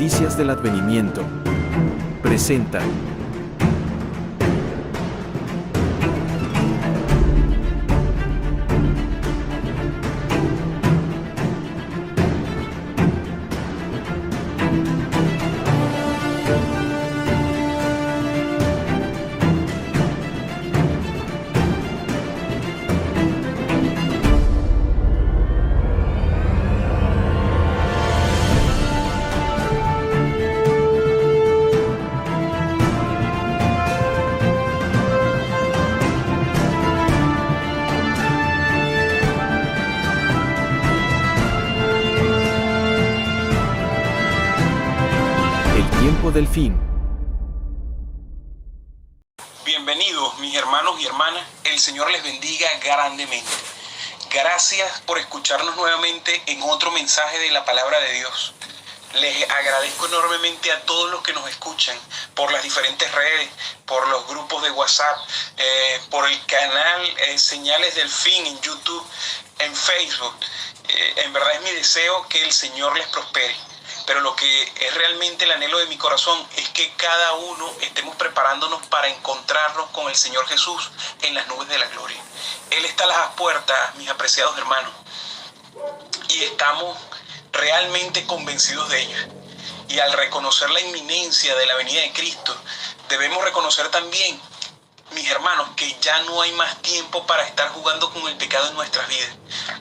Noticias del Advenimiento presenta El tiempo del fin. Bienvenidos mis hermanos y hermanas, el Señor les bendiga grandemente. Gracias por escucharnos nuevamente en otro mensaje de la palabra de Dios. Les agradezco enormemente a todos los que nos escuchan por las diferentes redes, por los grupos de WhatsApp, por el canal Señales del Fin en YouTube, en Facebook. En verdad es mi deseo que el Señor les prospere. Pero lo que es realmente el anhelo de mi corazón es que cada uno estemos preparándonos para encontrarnos con el Señor Jesús en las nubes de la gloria. Él está a las puertas, mis apreciados hermanos, y estamos realmente convencidos de ello. Y al reconocer la inminencia de la venida de Cristo, debemos reconocer también, mis hermanos, que ya no hay más tiempo para estar jugando con el pecado en nuestras vidas.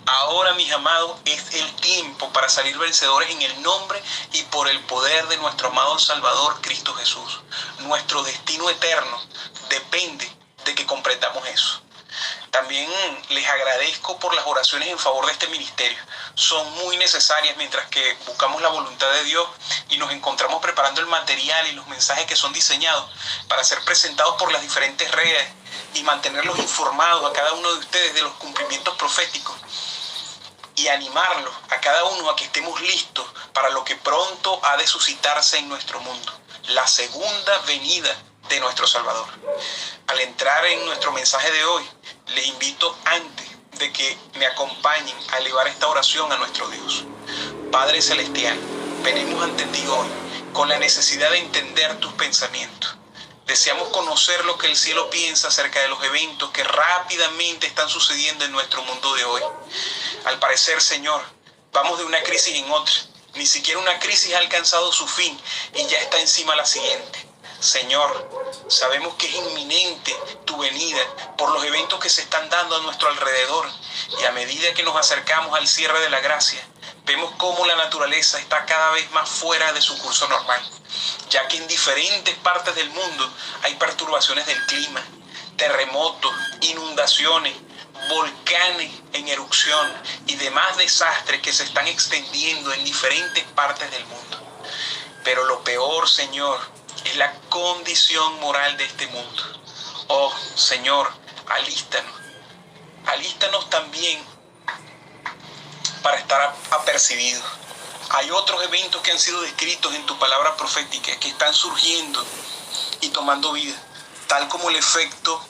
Ahora, mis amados, es el tiempo para salir vencedores en el nombre y por el poder de nuestro amado Salvador, Cristo Jesús. Nuestro destino eterno depende de que comprendamos eso. También les agradezco por las oraciones en favor de este ministerio. Son muy necesarias mientras que buscamos la voluntad de Dios y nos encontramos preparando el material y los mensajes que son diseñados para ser presentados por las diferentes redes y mantenerlos informados a cada uno de ustedes de los cumplimientos proféticos y animarlos a cada uno a que estemos listos para lo que pronto ha de suscitarse en nuestro mundo, la segunda venida de nuestro Salvador. Al entrar en nuestro mensaje de hoy, les invito antes de que me acompañen a elevar esta oración a nuestro Dios. Padre Celestial, venimos ante ti hoy con la necesidad de entender tus pensamientos. Deseamos conocer lo que el cielo piensa acerca de los eventos que rápidamente están sucediendo en nuestro mundo de hoy. Al parecer, Señor, vamos de una crisis en otra. Ni siquiera una crisis ha alcanzado su fin y ya está encima la siguiente. Señor, sabemos que es inminente tu venida por los eventos que se están dando a nuestro alrededor y a medida que nos acercamos al cierre de la gracia, vemos cómo la naturaleza está cada vez más fuera de su curso normal, ya que en diferentes partes del mundo hay perturbaciones del clima, terremotos, inundaciones, volcanes en erupción y demás desastres que se están extendiendo en diferentes partes del mundo. Pero lo peor, Señor, es la condición moral de este mundo. Oh, Señor, alístanos también para estar apercibidos. Hay otros eventos que han sido descritos en tu palabra profética que están surgiendo y tomando vida, tal como el efecto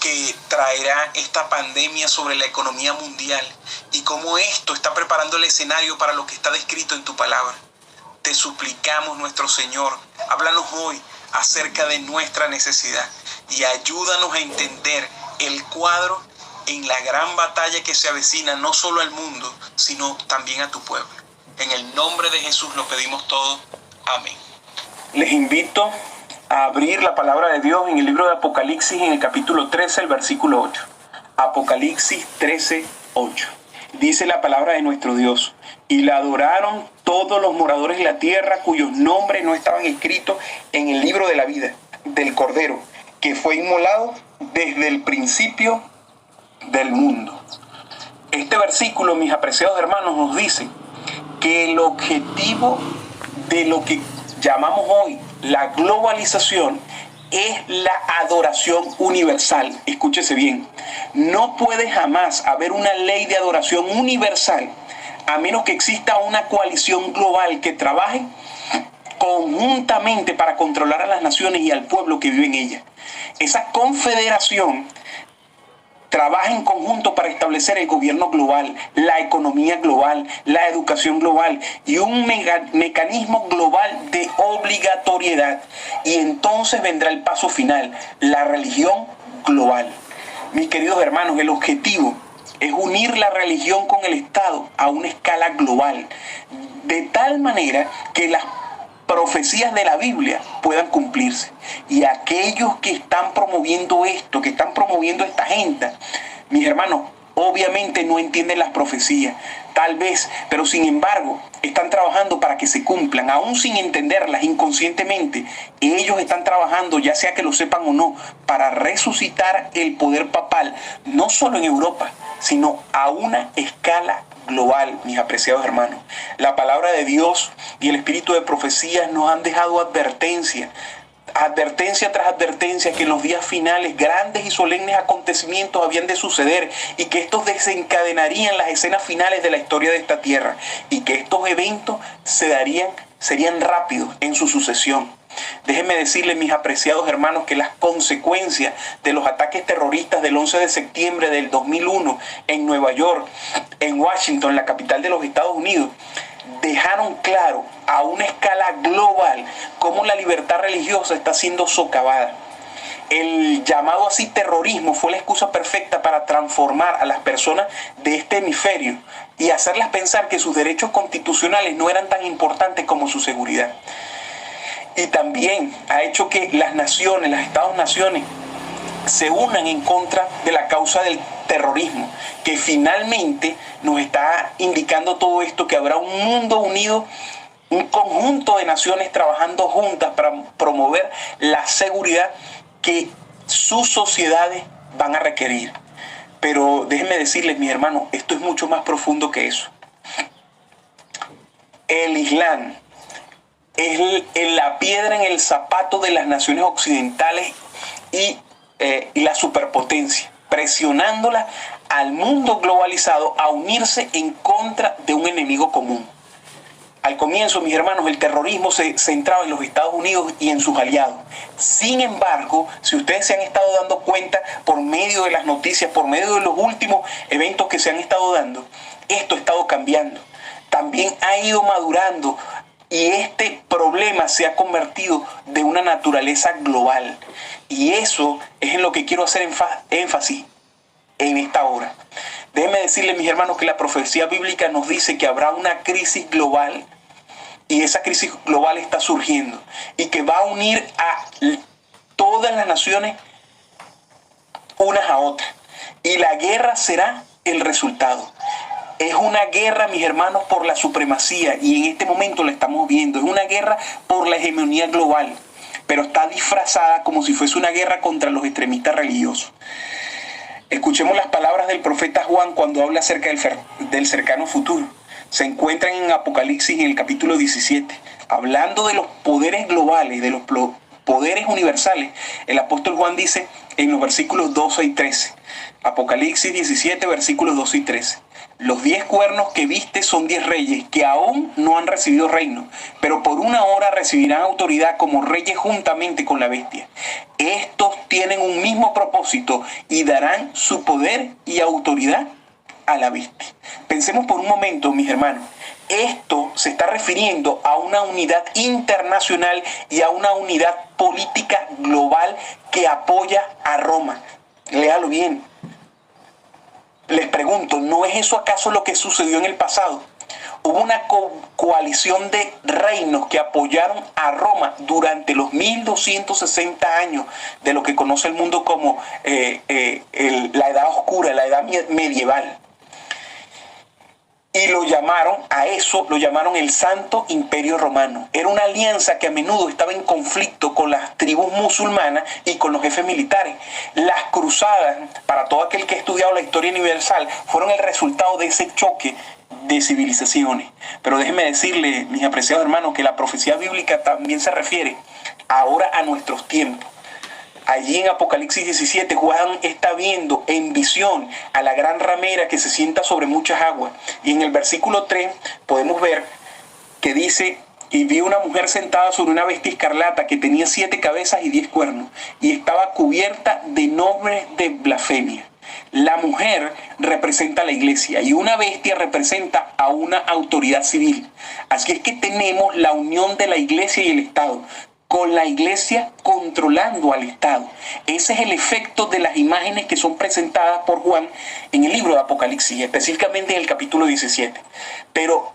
que traerá esta pandemia sobre la economía mundial y cómo esto está preparando el escenario para lo que está descrito en tu palabra. Te suplicamos, nuestro Señor, háblanos hoy acerca de nuestra necesidad y ayúdanos a entender el cuadro en la gran batalla que se avecina no solo al mundo, sino también a tu pueblo. En el nombre de Jesús lo pedimos todo. Amén. Les invito a abrir la palabra de Dios en el libro de Apocalipsis, en el capítulo 13, el versículo 8. Apocalipsis 13, 8. Dice la palabra de nuestro Dios: y la adoraron todos los moradores de la tierra cuyos nombres no estaban escritos en el libro de la vida del Cordero, que fue inmolado desde el principio del mundo. Este versículo, mis apreciados hermanos, nos dice que el objetivo de lo que llamamos hoy la globalización es la adoración universal. Escúchese bien, no puede jamás haber una ley de adoración universal a menos que exista una coalición global que trabaje conjuntamente para controlar a las naciones y al pueblo que vive en ellas. Esa confederación trabaja en conjunto para establecer el gobierno global, la economía global, la educación global y un mecanismo global de obligatoriedad. Y entonces vendrá el paso final, la religión global. Mis queridos hermanos, el objetivo es unir la religión con el Estado a una escala global, de tal manera que las profecías de la Biblia puedan cumplirse. Y aquellos que están promoviendo esto, que están promoviendo esta agenda, mis hermanos, obviamente no entienden las profecías, tal vez, pero sin embargo están trabajando para que se cumplan, aún sin entenderlas inconscientemente. Ellos están trabajando, ya sea que lo sepan o no, para resucitar el poder papal, no solo en Europa, sino a una escala global, mis apreciados hermanos. La palabra de Dios y el espíritu de profecías nos han dejado advertencia tras advertencia, que en los días finales grandes y solemnes acontecimientos habían de suceder y que estos desencadenarían las escenas finales de la historia de esta tierra y que estos eventos serían rápidos en su sucesión. Déjenme decirles, mis apreciados hermanos, que las consecuencias de los ataques terroristas del 11 de septiembre del 2001 en Nueva York, en Washington, la capital de los Estados Unidos, dejaron claro a una escala global cómo la libertad religiosa está siendo socavada. El llamado así terrorismo fue la excusa perfecta para transformar a las personas de este hemisferio y hacerlas pensar que sus derechos constitucionales no eran tan importantes como su seguridad. Y también ha hecho que las naciones, las Estados-naciones, se unan en contra de la causa del terrorismo, que finalmente nos está indicando todo esto, que habrá un mundo unido, un conjunto de naciones trabajando juntas para promover la seguridad que sus sociedades van a requerir. Pero déjenme decirles, mis hermanos, esto es mucho más profundo que eso. El Islam es la piedra en el zapato de las naciones occidentales y la superpotencia, presionándola al mundo globalizado a unirse en contra de un enemigo común. Al comienzo, mis hermanos, el terrorismo se centraba en los Estados Unidos y en sus aliados. Sin embargo, si ustedes se han estado dando cuenta por medio de las noticias, por medio de los últimos eventos que se han estado dando, esto ha estado cambiando. También ha ido madurando y este problema se ha convertido de una naturaleza global. Y eso es en lo que quiero hacer énfasis en esta hora. Déjenme decirles, mis hermanos, que la profecía bíblica nos dice que habrá una crisis global y esa crisis global está surgiendo y que va a unir a todas las naciones unas a otras. Y la guerra será el resultado. Es una guerra, mis hermanos, por la supremacía y en este momento la estamos viendo. Es una guerra por la hegemonía global, pero está disfrazada como si fuese una guerra contra los extremistas religiosos. Escuchemos las palabras del profeta Juan cuando habla acerca del cercano futuro. Se encuentran en Apocalipsis en el capítulo 17. Hablando de los poderes globales, de los poderes universales, el apóstol Juan dice en los versículos 12 y 13. Apocalipsis 17, versículos 12 y 13. Los 10 cuernos que viste son 10 reyes que aún no han recibido reino, pero por una hora recibirán autoridad como reyes juntamente con la bestia. Estos tienen un mismo propósito y darán su poder y autoridad a la bestia. Pensemos por un momento, mis hermanos. Esto se está refiriendo a una unidad internacional y a una unidad política global que apoya a Roma. Léalo bien. Les pregunto, ¿no es eso acaso lo que sucedió en el pasado? Hubo una coalición de reinos que apoyaron a Roma durante los 1260 años de lo que conoce el mundo como la Edad Oscura, la Edad Medieval. Y lo llamaron el Santo Imperio Romano. Era una alianza que a menudo estaba en conflicto con las tribus musulmanas y con los jefes militares. Las cruzadas, para todo aquel que ha estudiado la historia universal, fueron el resultado de ese choque de civilizaciones. Pero déjenme decirle, mis apreciados hermanos, que la profecía bíblica también se refiere ahora a nuestros tiempos. Allí en Apocalipsis 17, Juan está viendo en visión a la gran ramera que se sienta sobre muchas aguas. Y en el versículo 3 podemos ver que dice: y vi una mujer sentada sobre una bestia escarlata que tenía 7 cabezas y 10 cuernos, y estaba cubierta de nombres de blasfemia. La mujer representa a la iglesia y una bestia representa a una autoridad civil. Así es que tenemos la unión de la iglesia y el Estado, con la iglesia controlando al Estado. Ese es el efecto de las imágenes que son presentadas por Juan en el libro de Apocalipsis, específicamente en el capítulo 17. Pero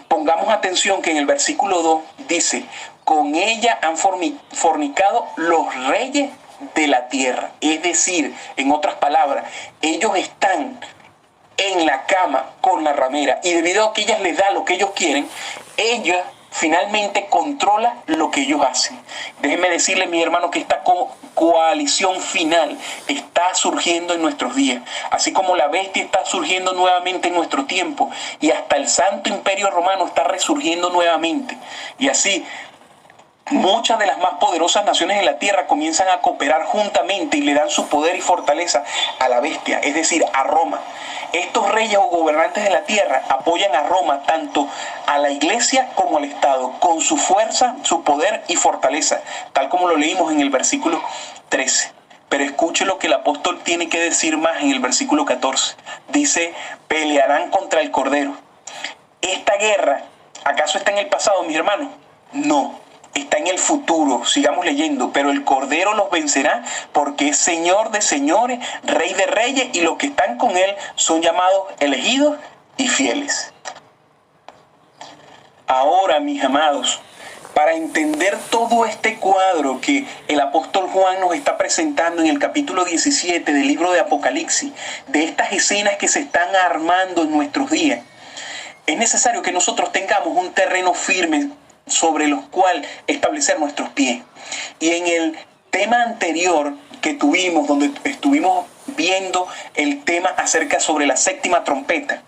pongamos atención que en el versículo 2 dice: con ella han fornicado los reyes de la tierra. Es decir, en otras palabras, ellos están en la cama con la ramera y debido a que ella les da lo que ellos quieren, ella finalmente controla lo que ellos hacen. Déjenme decirles, mis hermanos, que esta coalición final está surgiendo en nuestros días, así como la bestia está surgiendo nuevamente en nuestro tiempo y hasta el Santo Imperio Romano está resurgiendo nuevamente. Y así muchas de las más poderosas naciones en la tierra comienzan a cooperar juntamente y le dan su poder y fortaleza a la bestia, es decir, a Roma. Estos reyes o gobernantes de la tierra apoyan a Roma, tanto a la iglesia como al Estado, con su fuerza, su poder y fortaleza, tal como lo leímos en el versículo 13. Pero escuche lo que el apóstol tiene que decir más en el versículo 14. Dice: pelearán contra el Cordero. ¿Esta guerra acaso está en el pasado, mis hermanos? No. Está en el futuro, sigamos leyendo. Pero el Cordero los vencerá porque es Señor de señores, Rey de reyes, y los que están con él son llamados elegidos y fieles. Ahora, mis amados, para entender todo este cuadro que el apóstol Juan nos está presentando en el capítulo 17 del libro de Apocalipsis, de estas escenas que se están armando en nuestros días, es necesario que nosotros tengamos un terreno firme sobre los cuales establecer nuestros pies. Y en el tema anterior que tuvimos, donde estuvimos viendo el tema acerca sobre la séptima trompeta,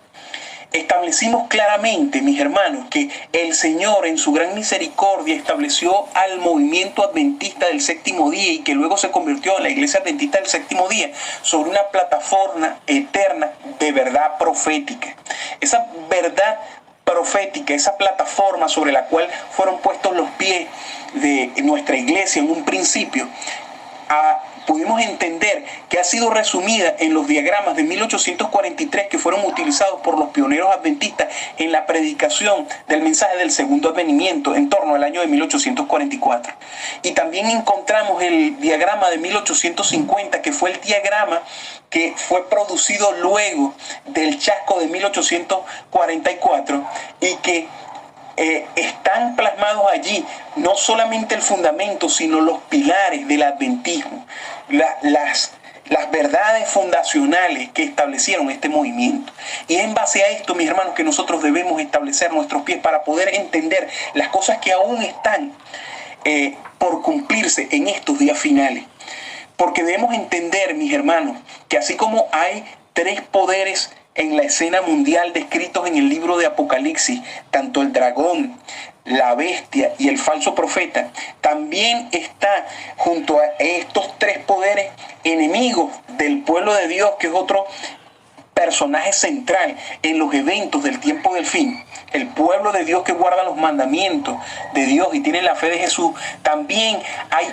establecimos claramente, mis hermanos, que el Señor en su gran misericordia estableció al movimiento adventista del séptimo día y que luego se convirtió en la iglesia adventista del séptimo día sobre una plataforma eterna de verdad profética. Esa verdad profética, esa plataforma sobre la cual fueron puestos los pies de nuestra iglesia en un principio, pudimos entender que ha sido resumida en los diagramas de 1843 que fueron utilizados por los pioneros adventistas en la predicación del mensaje del segundo advenimiento en torno al año de 1844. Y también encontramos el diagrama de 1850, que fue el diagrama que fue producido luego del chasco de 1844 y que están plasmados allí no solamente el fundamento, sino los pilares del adventismo, las verdades fundacionales que establecieron este movimiento. Y es en base a esto, mis hermanos, que nosotros debemos establecer nuestros pies para poder entender las cosas que aún están por cumplirse en estos días finales. Porque debemos entender, mis hermanos, que así como hay tres poderes en la escena mundial descritos en el libro de Apocalipsis, tanto el dragón, la bestia y el falso profeta, también está junto a estos tres poderes enemigos del pueblo de Dios, que es otro personaje central en los eventos del tiempo del fin. El pueblo de Dios que guarda los mandamientos de Dios y tiene la fe de Jesús. También hay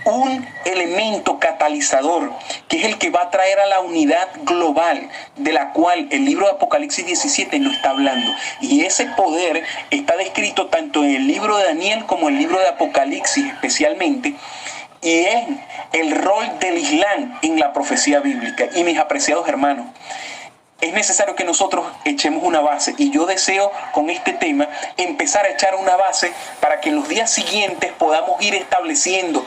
un elemento catalizador que es el que va a traer a la unidad global, de la cual el libro de Apocalipsis 17 nos está hablando. Y ese poder está descrito tanto en el libro de Daniel como en el libro de Apocalipsis especialmente, y es el rol del Islam en la profecía bíblica. Y mis apreciados hermanos, es necesario que nosotros echemos una base, y yo deseo con este tema empezar a echar una base para que en los días siguientes podamos ir estableciendo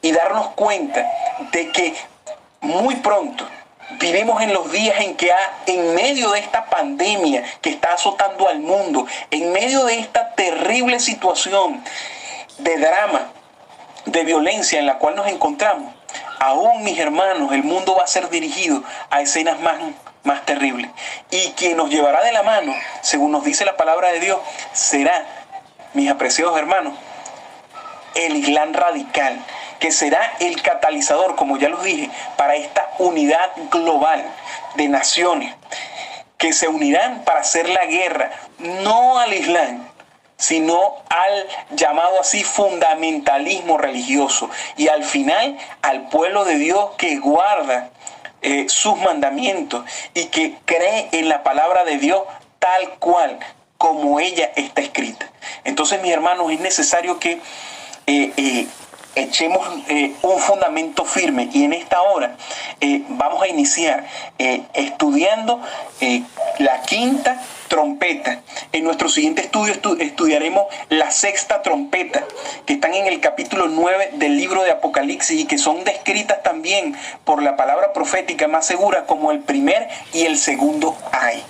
y darnos cuenta de que muy pronto vivimos en los días en que en medio de esta pandemia que está azotando al mundo, en medio de esta terrible situación de drama, de violencia en la cual nos encontramos, aún, mis hermanos, el mundo va a ser dirigido a escenas más terribles. Y quien nos llevará de la mano, según nos dice la palabra de Dios, será, mis apreciados hermanos, el Islam radical, que será el catalizador, como ya los dije, para esta unidad global de naciones que se unirán para hacer la guerra, no al Islam, sino al llamado así fundamentalismo religioso, y al final al pueblo de Dios que guarda sus mandamientos y que cree en la palabra de Dios tal cual como ella está escrita. Entonces, mis hermanos, es necesario que echemos un fundamento firme, y en esta hora vamos a iniciar estudiando la quinta trompeta. En nuestro siguiente estudio estudiaremos la sexta trompeta, que están en el capítulo 9 del libro de Apocalipsis y que son descritas también por la palabra profética más segura como el primer y el segundo ay.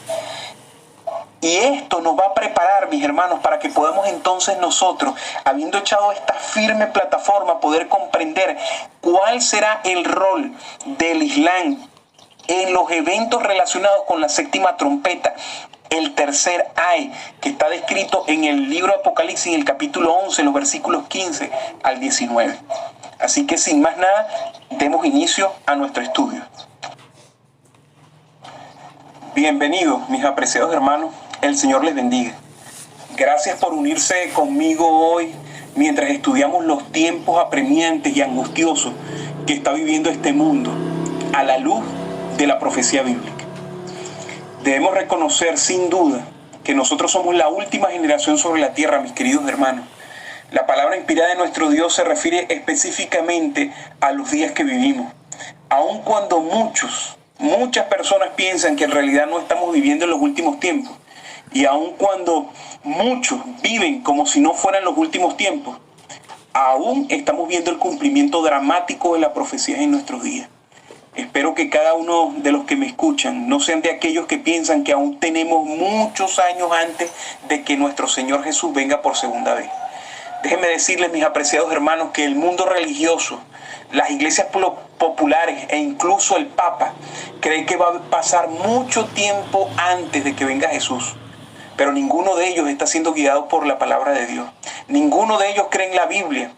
Y esto nos va a preparar, mis hermanos, para que podamos entonces nosotros, habiendo echado esta firme plataforma, poder comprender cuál será el rol del Islam en los eventos relacionados con la séptima trompeta, el tercer ay, que está descrito en el libro de Apocalipsis, en el capítulo 11, los versículos 15 al 19. Así que sin más nada, demos inicio a nuestro estudio. Bienvenidos, mis apreciados hermanos. El Señor les bendiga. Gracias por unirse conmigo hoy mientras estudiamos los tiempos apremiantes y angustiosos que está viviendo este mundo a la luz de la profecía bíblica. Debemos reconocer sin duda que nosotros somos la última generación sobre la tierra, mis queridos hermanos. La palabra inspirada de nuestro Dios se refiere específicamente a los días que vivimos. Aun cuando muchas personas piensan que en realidad no estamos viviendo en los últimos tiempos, y aun cuando muchos viven como si no fueran los últimos tiempos, aún estamos viendo el cumplimiento dramático de la profecía en nuestros días. Espero que cada uno de los que me escuchan no sean de aquellos que piensan que aún tenemos muchos años antes de que nuestro Señor Jesús venga por segunda vez. Déjenme decirles, mis apreciados hermanos, que el mundo religioso, las iglesias populares e incluso el Papa creen que va a pasar mucho tiempo antes de que venga Jesús. Pero ninguno de ellos está siendo guiado por la palabra de Dios. Ninguno de ellos cree en la Biblia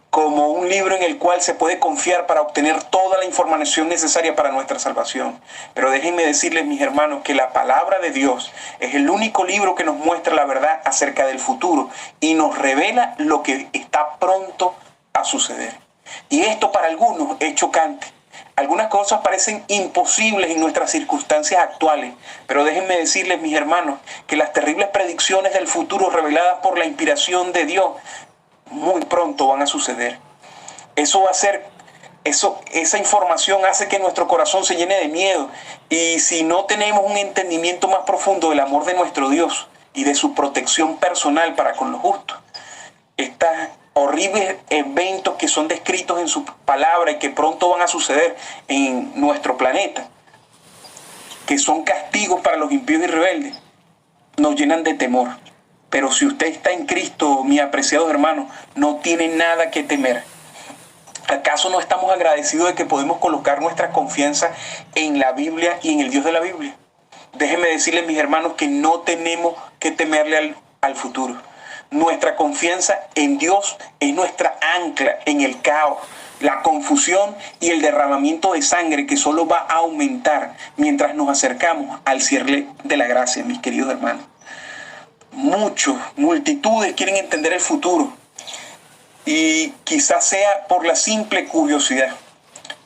como un libro en el cual se puede confiar para obtener toda la información necesaria para nuestra salvación. Pero déjenme decirles, mis hermanos, que la palabra de Dios es el único libro que nos muestra la verdad acerca del futuro y nos revela lo que está pronto a suceder. Y esto para algunos es chocante. Algunas cosas parecen imposibles en nuestras circunstancias actuales, pero déjenme decirles, mis hermanos, que las terribles predicciones del futuro reveladas por la inspiración de Dios muy pronto van a suceder. Esa información hace que nuestro corazón se llene de miedo, y si no tenemos un entendimiento más profundo del amor de nuestro Dios y de su protección personal para con los justos, estas horribles eventos que son descritos en su palabra y que pronto van a suceder en nuestro planeta, que son castigos para los impíos y rebeldes, nos llenan de temor. Pero si usted está en Cristo, mi apreciado hermano, no tiene nada que temer. ¿Acaso no estamos agradecidos de que podemos colocar nuestra confianza en la Biblia y en el Dios de la Biblia? Déjenme decirles, mis hermanos, que no tenemos que temerle al futuro. Nuestra confianza en Dios es nuestra ancla en el caos, la confusión y el derramamiento de sangre que solo va a aumentar mientras nos acercamos al cierre de la gracia, mis queridos hermanos. Multitudes quieren entender el futuro, y quizás sea por la simple curiosidad,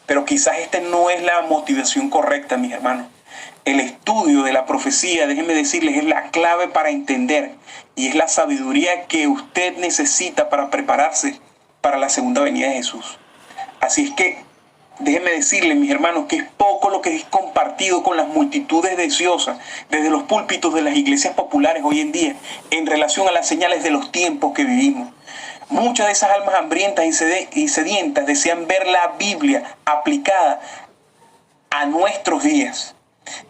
pero quizás esta no es la motivación correcta, mis hermanos. El estudio de la profecía, déjenme decirles, es la clave para entender, y es la sabiduría que usted necesita para prepararse para la segunda venida de Jesús. Así es que déjenme decirles, mis hermanos, que es poco lo que es compartido con las multitudes deseosas desde los púlpitos de las iglesias populares hoy en día en relación a las señales de los tiempos que vivimos. Muchas de esas almas hambrientas y sedientas desean ver la Biblia aplicada a nuestros días.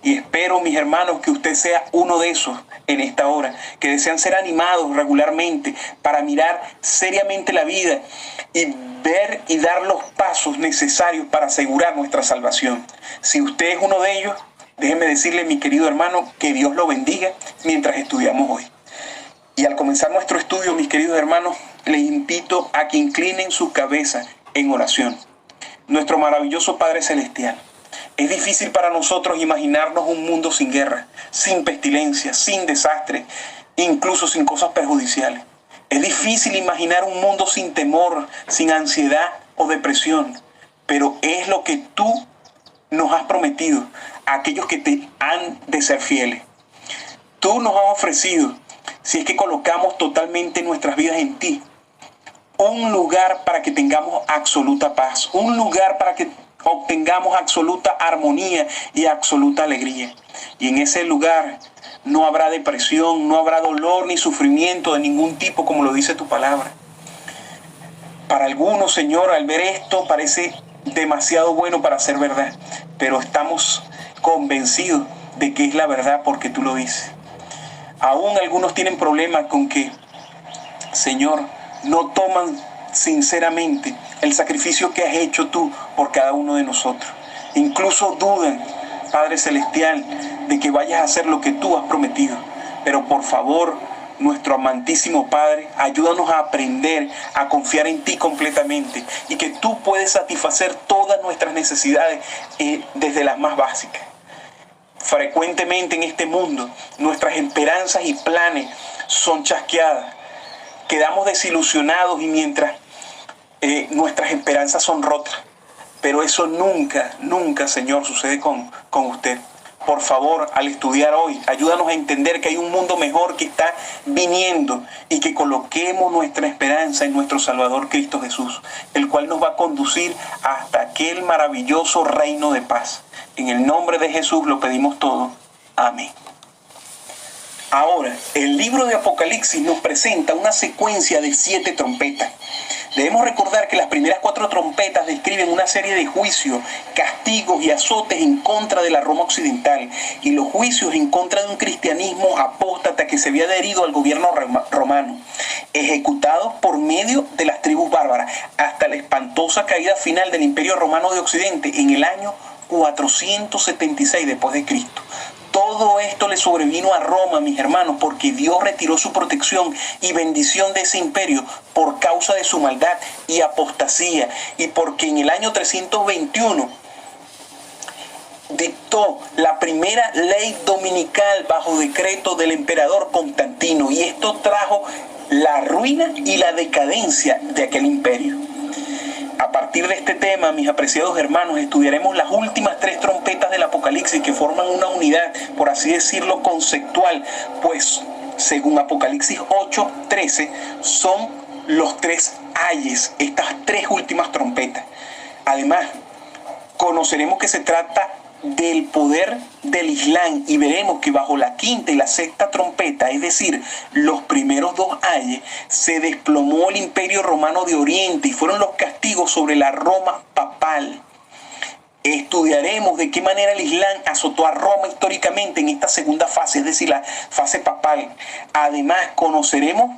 Y espero, mis hermanos, que usted sea uno de esos en esta hora, que desean ser animados regularmente para mirar seriamente la vida y ver y dar los pasos necesarios para asegurar nuestra salvación. Si usted es uno de ellos, déjeme decirle, mi querido hermano, que Dios lo bendiga mientras estudiamos hoy. Y al comenzar nuestro estudio, mis queridos hermanos, les invito a que inclinen su cabeza en oración. Nuestro maravilloso Padre Celestial, es difícil para nosotros imaginarnos un mundo sin guerra, sin pestilencia, sin desastre, incluso sin cosas perjudiciales. Es difícil imaginar un mundo sin temor, sin ansiedad o depresión, pero es lo que tú nos has prometido a aquellos que te han de ser fieles. Tú nos has ofrecido, si es que colocamos totalmente nuestras vidas en ti, un lugar para que tengamos absoluta paz, un lugar para que obtengamos absoluta armonía y absoluta alegría. Y en ese lugar no habrá depresión, no habrá dolor ni sufrimiento de ningún tipo, como lo dice tu palabra. Para algunos, Señor, al ver esto parece demasiado bueno para ser verdad, pero estamos convencidos de que es la verdad porque tú lo dices. Aún algunos tienen problemas con que, Señor, no toman sinceramente el sacrificio que has hecho tú por cada uno de nosotros. Incluso dudan, Padre Celestial, de que vayas a hacer lo que tú has prometido. Pero por favor, nuestro amantísimo Padre, ayúdanos a aprender a confiar en ti completamente y que tú puedes satisfacer todas nuestras necesidades desde las más básicas. Frecuentemente en este mundo, nuestras esperanzas y planes son chasqueadas. Quedamos desilusionados y mientras nuestras esperanzas son rotas. Pero eso nunca, Señor, sucede con usted. Por favor, al estudiar hoy, ayúdanos a entender que hay un mundo mejor que está viniendo y que coloquemos nuestra esperanza en nuestro Salvador Cristo Jesús, el cual nos va a conducir hasta aquel maravilloso reino de paz. En el nombre de Jesús lo pedimos todo. Amén. Ahora, el libro de Apocalipsis nos presenta una secuencia de 7 trompetas. Debemos recordar que las primeras 4 trompetas describen una serie de juicios, castigos y azotes en contra de la Roma occidental y los juicios en contra de un cristianismo apóstata que se había adherido al gobierno romano, ejecutados por medio de las tribus bárbaras, hasta la espantosa caída final del Imperio Romano de Occidente en el año 476 después de Cristo. Todo esto le sobrevino a Roma, mis hermanos, porque Dios retiró su protección y bendición de ese imperio por causa de su maldad y apostasía, y porque en el año 321 dictó la primera ley dominical bajo decreto del emperador Constantino, y esto trajo la ruina y la decadencia de aquel imperio. A partir de este tema, mis apreciados hermanos, estudiaremos las últimas 3 trompetas del Apocalipsis que forman una unidad, por así decirlo, conceptual, pues según Apocalipsis 8:13 son los 3 ayes, estas 3 últimas trompetas. Además, conoceremos que se trata del poder del Islam y veremos que bajo la 5ª y la 6ª trompeta, es decir, los primeros 2 ayes, se desplomó el Imperio Romano de Oriente y fueron los castigos sobre la Roma papal. Estudiaremos de qué manera el Islam azotó a Roma históricamente en esta segunda fase, es decir, la fase papal. Además, conoceremos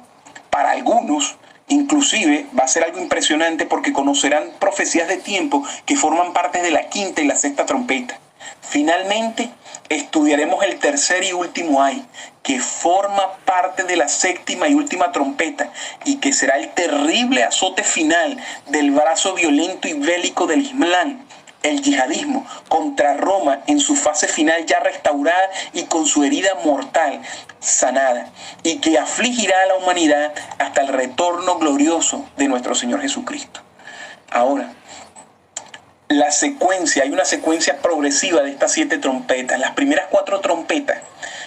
para algunos, inclusive va a ser algo impresionante porque conocerán profecías de tiempo que forman parte de la 5ª y la 6ª trompeta. Finalmente, estudiaremos el tercer y último ay, que forma parte de la 7ª y última trompeta y que será el terrible azote final del brazo violento y bélico del Islam, el yihadismo, contra Roma en su fase final ya restaurada y con su herida mortal sanada, y que afligirá a la humanidad hasta el retorno glorioso de nuestro Señor Jesucristo. Ahora, hay una secuencia progresiva de estas 7 trompetas. Las primeras 4 trompetas,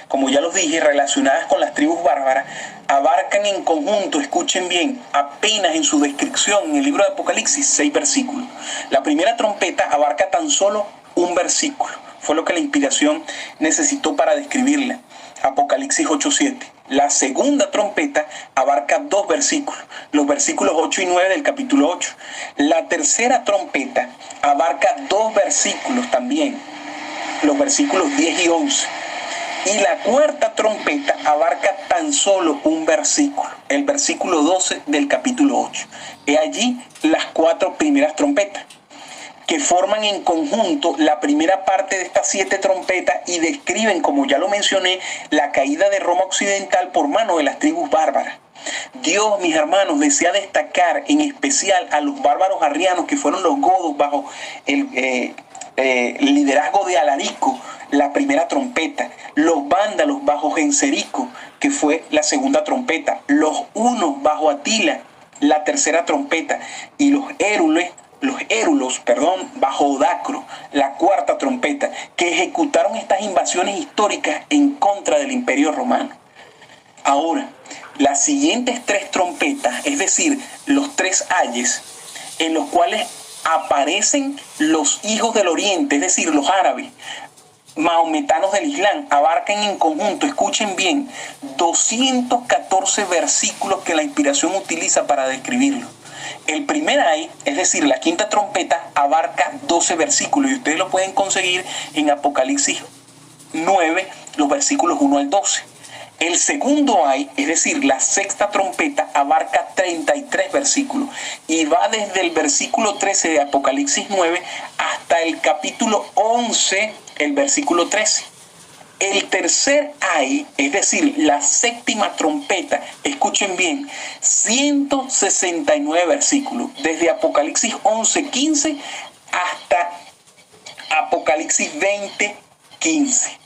como ya los dije, relacionadas con las tribus bárbaras, abarcan en conjunto, escuchen bien, apenas en su descripción en el libro de Apocalipsis, 6 versículos. La primera trompeta abarca tan solo un versículo. Fue lo que la inspiración necesitó para describirla. Apocalipsis 8:7. La segunda trompeta abarca 2 versículos, los versículos 8 y 9 del capítulo 8. La tercera trompeta abarca 2 versículos también, los versículos 10 y 11. Y la cuarta trompeta abarca tan solo un versículo, el versículo 12 del capítulo 8. He allí las 4 primeras trompetas, que forman en conjunto la primera parte de estas 7 trompetas y describen, como ya lo mencioné, la caída de Roma occidental por mano de las tribus bárbaras. Dios, mis hermanos, desea destacar en especial a los bárbaros arrianos, que fueron los godos bajo el liderazgo de Alarico, la primera trompeta, los vándalos bajo Genserico, que fue la segunda trompeta, los hunos bajo Atila, la tercera trompeta, y los hérules bajo Odacro, la cuarta trompeta, que ejecutaron estas invasiones históricas en contra del Imperio Romano. Ahora, las siguientes tres trompetas, es decir, los tres ayes, en los cuales aparecen los hijos del Oriente, es decir, los árabes, mahometanos del Islam, abarcan en conjunto, escuchen bien, 214 versículos que la inspiración utiliza para describirlo. El primer ay, es decir, la quinta trompeta, abarca 12 versículos y ustedes lo pueden conseguir en Apocalipsis 9, los versículos 1 al 12. El segundo ay, es decir, la sexta trompeta, abarca 33 versículos y va desde el versículo 13 de Apocalipsis 9 hasta el capítulo 11, el versículo 13. El tercer ay, es decir, la séptima trompeta, escuchen bien, 169 versículos, desde Apocalipsis 11:15 hasta Apocalipsis 20:15.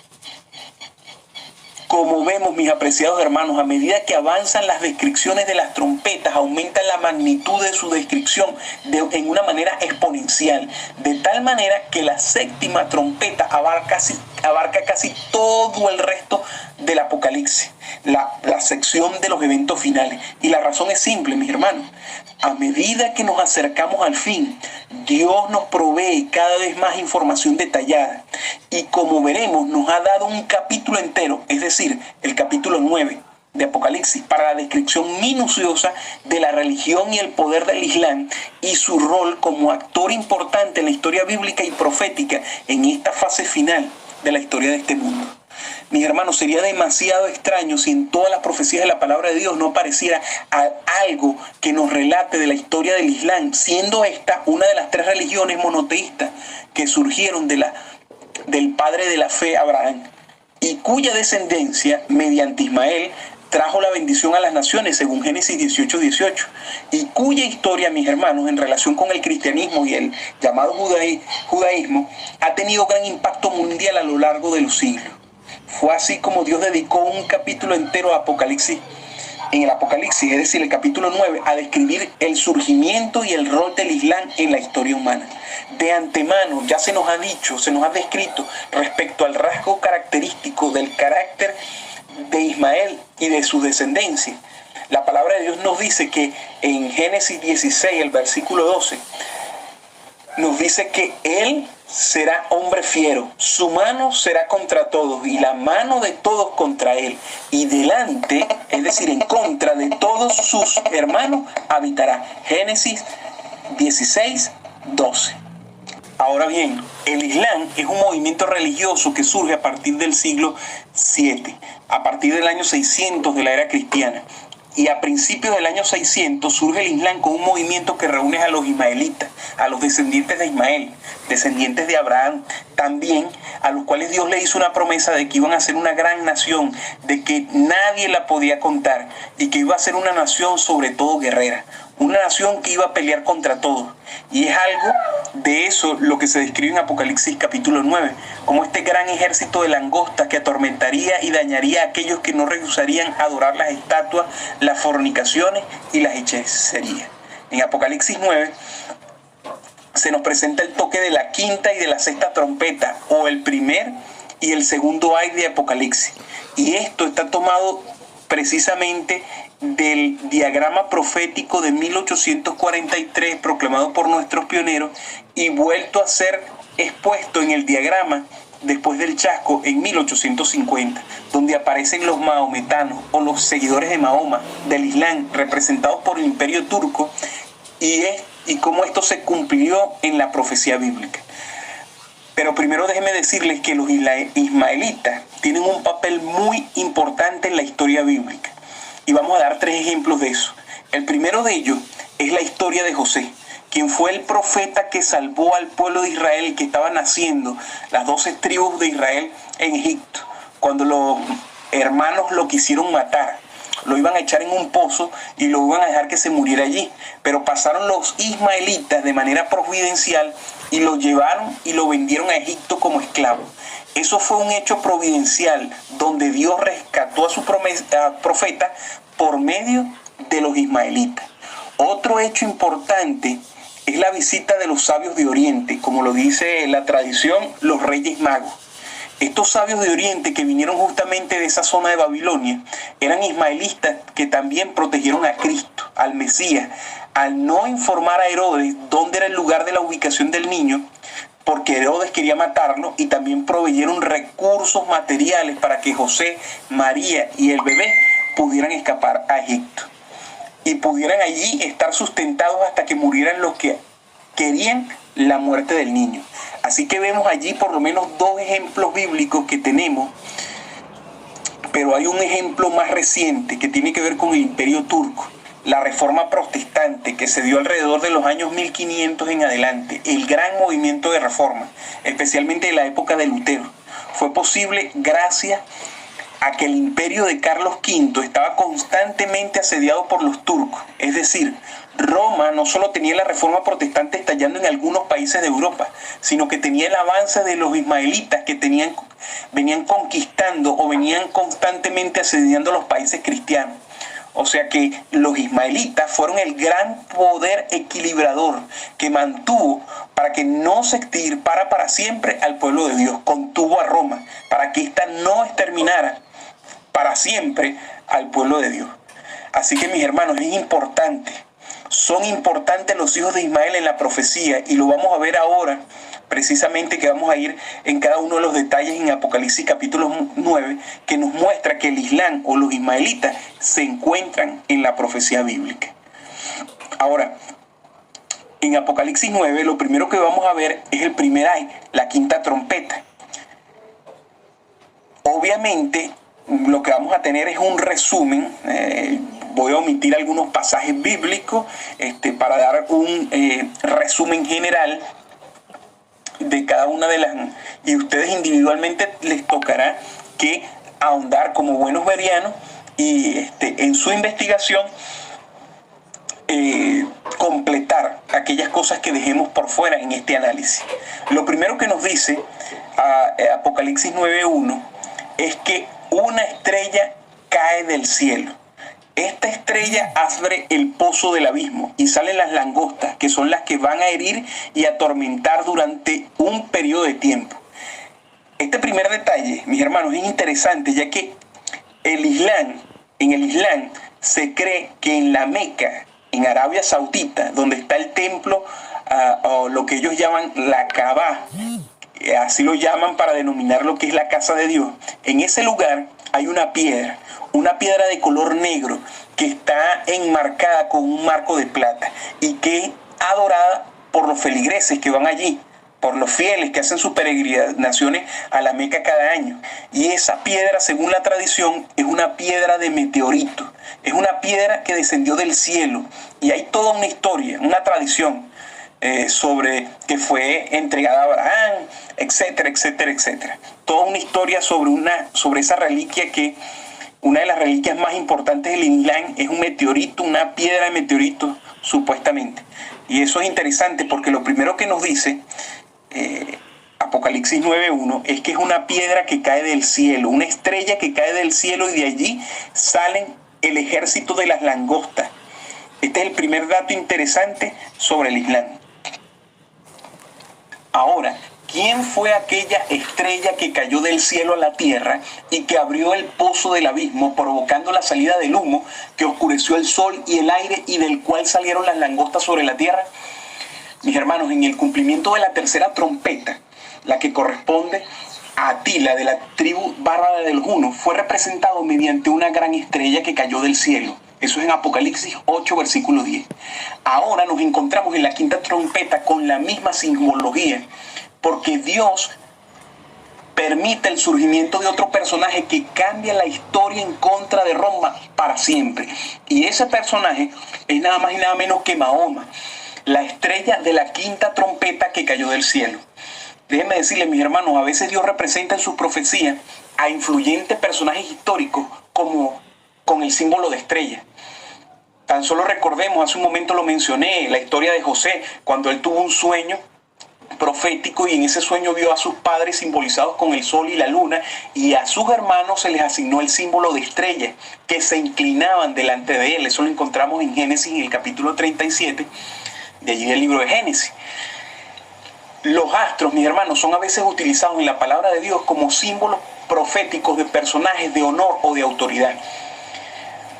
Como vemos, mis apreciados hermanos, a medida que avanzan las descripciones de las trompetas, aumenta la magnitud de su descripción en una manera exponencial, de tal manera que la séptima trompeta abarca casi todo el resto del Apocalipsis, la sección de los eventos finales. Y la razón es simple, mis hermanos. A medida que nos acercamos al fin, Dios nos provee cada vez más información detallada. Y como veremos, nos ha dado un capítulo entero, es decir, el capítulo 9 de Apocalipsis, para la descripción minuciosa de la religión y el poder del Islam y su rol como actor importante en la historia bíblica y profética en esta fase final de la historia de este mundo. Mis hermanos, sería demasiado extraño si en todas las profecías de la palabra de Dios no apareciera algo que nos relate de la historia del Islam, siendo esta una de las tres religiones monoteístas que surgieron del padre de la fe, Abraham, y cuya descendencia, mediante Ismael, trajo la bendición a las naciones, según Génesis 18:18, y cuya historia, mis hermanos, en relación con el cristianismo y el llamado judaísmo, ha tenido gran impacto mundial a lo largo de los siglos. Fue así como Dios dedicó un capítulo entero a Apocalipsis, en el Apocalipsis, es decir, el capítulo 9, a describir el surgimiento y el rol del Islam en la historia humana. De antemano ya se nos ha dicho, se nos ha descrito respecto al rasgo característico del carácter de Ismael y de su descendencia. La palabra de Dios nos dice que en Génesis 16, el versículo 12, nos dice que él será hombre fiero, su mano será contra todos y la mano de todos contra él, y delante, es decir, en contra de todos sus hermanos habitará. Génesis 16:12. Ahora bien, el Islam es un movimiento religioso que surge a partir del siglo VII, a partir del año 600 de la era cristiana. Y a principios del año 600 surge el Islam con un movimiento que reúne a los ismaelitas, a los descendientes de Ismael, descendientes de Abraham, también a los cuales Dios le hizo una promesa de que iban a ser una gran nación, de que nadie la podía contar y que iba a ser una nación sobre todo guerrera, una nación que iba a pelear contra todos. Y es algo de eso lo que se describe en Apocalipsis capítulo 9, como este gran ejército de langostas que atormentaría y dañaría a aquellos que no rehusarían adorar las estatuas, las fornicaciones y las hechicerías. En Apocalipsis 9 se nos presenta el toque de la quinta y de la sexta trompeta, o el primer y el segundo ay de Apocalipsis. Y esto está tomado precisamente del diagrama profético de 1843 proclamado por nuestros pioneros y vuelto a ser expuesto en el diagrama después del chasco en 1850, donde aparecen los mahometanos o los seguidores de Mahoma del Islam representados por el Imperio Turco y cómo esto se cumplió en la profecía bíblica. Pero primero déjenme decirles que los ismaelitas tienen un papel muy importante en la historia bíblica. Y vamos a dar 3 ejemplos de eso. El primero de ellos es la historia de José, quien fue el profeta que salvó al pueblo de Israel que estaba naciendo, las 12 tribus de Israel en Egipto, cuando los hermanos lo quisieron matar. Lo iban a echar en un pozo y lo iban a dejar que se muriera allí. Pero pasaron los ismaelitas de manera providencial y lo llevaron y lo vendieron a Egipto como esclavo. Eso fue un hecho providencial donde Dios rescató a su profeta por medio de los ismaelitas. Otro hecho importante Es la visita de los sabios de Oriente, como lo dice la tradición, los Reyes Magos. Estos sabios de Oriente que vinieron justamente de esa zona de Babilonia eran ismaelitas que también protegieron a Cristo, al Mesías, al no informar a Herodes dónde era el lugar de la ubicación del niño, porque Herodes quería matarlo, y también proveyeron recursos materiales para que José, María y el bebé pudieran escapar a Egipto y pudieran allí estar sustentados hasta que murieran los que querían la muerte del niño. Así que vemos allí por lo menos dos ejemplos bíblicos que tenemos, pero hay un ejemplo más reciente que tiene que ver con el Imperio Turco, la Reforma Protestante que se dio alrededor de los años 1500 en adelante, el gran movimiento de reforma, especialmente en la época de Lutero. Fue posible gracias a que el imperio de Carlos V estaba constantemente asediado por los turcos. Es decir, Roma no solo tenía la reforma protestante estallando en algunos países de Europa, sino que tenía el avance de los ismaelitas que venían conquistando o venían constantemente asediando los países cristianos. O sea que los ismaelitas fueron el gran poder equilibrador que mantuvo para que no se extirpara para siempre al pueblo de Dios. Contuvo a Roma para que ésta no exterminara para siempre al pueblo de Dios. Así que, mis hermanos, es importante. Son importantes los hijos de Ismael en la profecía, y lo vamos a ver ahora, precisamente, que vamos a ir en cada uno de los detalles en Apocalipsis capítulo 9, que nos muestra que el Islam o los ismaelitas se encuentran en la profecía bíblica. Ahora, en Apocalipsis 9, lo primero que vamos a ver es el primer ay, la quinta trompeta. Obviamente, lo que vamos a tener es un resumen. Voy a omitir algunos pasajes bíblicos para dar un resumen general de cada una de las, y ustedes individualmente les tocará que ahondar como buenos bereanos y en su investigación completar aquellas cosas que dejemos por fuera en este análisis. Lo primero que nos dice Apocalipsis 9:1 es que una estrella cae del cielo. Esta estrella abre el pozo del abismo y salen las langostas, que son las que van a herir y atormentar durante un periodo de tiempo. Este primer detalle, mis hermanos, es interesante, ya que en el Islam se cree que en la Meca, en Arabia Saudita, donde está el templo, o lo que ellos llaman la Kaaba, así lo llaman para denominar lo que es la casa de Dios, en ese lugar hay una piedra de color negro que está enmarcada con un marco de plata y que es adorada por los feligreses que van allí, por los fieles que hacen sus peregrinaciones a la Meca cada año. Y esa piedra, según la tradición, es una piedra de meteorito, es una piedra que descendió del cielo, y hay toda una historia, una tradición sobre que fue entregada a Abraham, etcétera, etcétera, etcétera. Toda una historia sobre esa reliquia, que una de las reliquias más importantes del Islam es un meteorito, una piedra de meteorito, supuestamente. Y eso es interesante porque lo primero que nos dice Apocalipsis 9:1 es que es una piedra que cae del cielo, una estrella que cae del cielo, y de allí salen el ejército de las langostas. Este es el primer dato interesante sobre el Islam. Ahora, ¿quién fue aquella estrella que cayó del cielo a la tierra y que abrió el pozo del abismo, provocando la salida del humo que oscureció el sol y el aire, y del cual salieron las langostas sobre la tierra? Mis hermanos, en el cumplimiento de la tercera trompeta, la que corresponde a Atila de la tribu bárbara de los hunos, fue representado mediante una gran estrella que cayó del cielo. Eso es en Apocalipsis 8, versículo 10. Ahora nos encontramos en la quinta trompeta con la misma simbología, porque Dios permite el surgimiento de otro personaje que cambia la historia en contra de Roma para siempre. Y ese personaje es nada más y nada menos que Mahoma, la estrella de la quinta trompeta que cayó del cielo. Déjenme decirles, mis hermanos, a veces Dios representa en su profecía a influyentes personajes históricos como con el símbolo de estrella. Tan solo recordemos, hace un momento lo mencioné, la historia de José, cuando él tuvo un sueño profético, y en ese sueño vio a sus padres simbolizados con el sol y la luna, y a sus hermanos se les asignó el símbolo de estrella, que se inclinaban delante de él. Eso lo encontramos en Génesis, en el capítulo 37, De allí el libro de Génesis. Los astros, mis hermanos, son a veces utilizados en la palabra de Dios como símbolos proféticos de personajes de honor o de autoridad.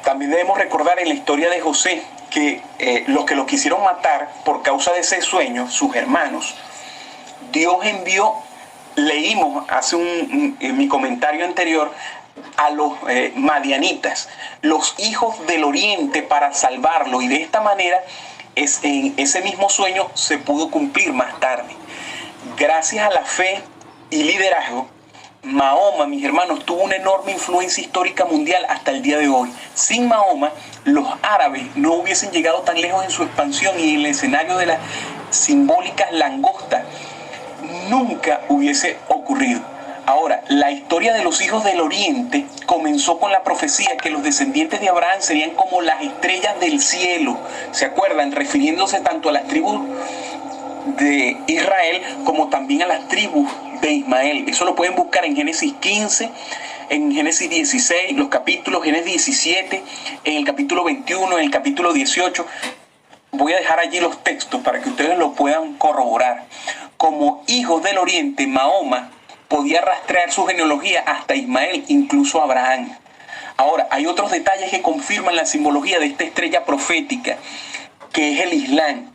También debemos recordar en la historia de José que los que lo quisieron matar por causa de ese sueño, sus hermanos, Dios envió, leímos en mi comentario anterior, a los madianitas, los hijos del oriente, para salvarlo, y de esta manera ese mismo sueño se pudo cumplir más tarde. Gracias a la fe y liderazgo, Mahoma, mis hermanos, tuvo una enorme influencia histórica mundial hasta el día de hoy. Sin Mahoma, los árabes no hubiesen llegado tan lejos en su expansión, y en el escenario de las simbólicas langostas nunca hubiese ocurrido. Ahora, la historia de los hijos del oriente comenzó con la profecía que los descendientes de Abraham serían como las estrellas del cielo. ¿Se acuerdan? Refiriéndose tanto a las tribus de Israel como también a las tribus de Ismael. Eso lo pueden buscar en Génesis 15, en Génesis 16, los capítulos, Génesis 17, en el capítulo 21, en el capítulo 18. Voy a dejar allí los textos para que ustedes lo puedan corroborar. Como hijos del oriente, Mahoma podía rastrear su genealogía hasta Ismael, incluso Abraham. Ahora, hay otros detalles que confirman la simbología de esta estrella profética, que es el Islam.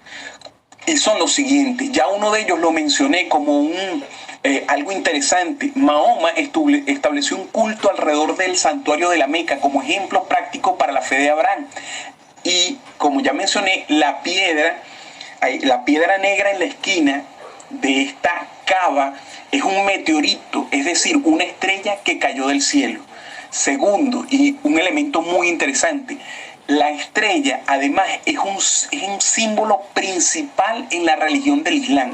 Y son los siguientes. Ya uno de ellos lo mencioné como algo interesante. Mahoma estableció un culto alrededor del santuario de la Meca como ejemplo práctico para la fe de Abraham. Y como ya mencioné, la piedra negra en la esquina de esta cava es un meteorito, es decir, una estrella que cayó del cielo. Segundo, y un elemento muy interesante, la estrella además es un símbolo principal en la religión del Islam.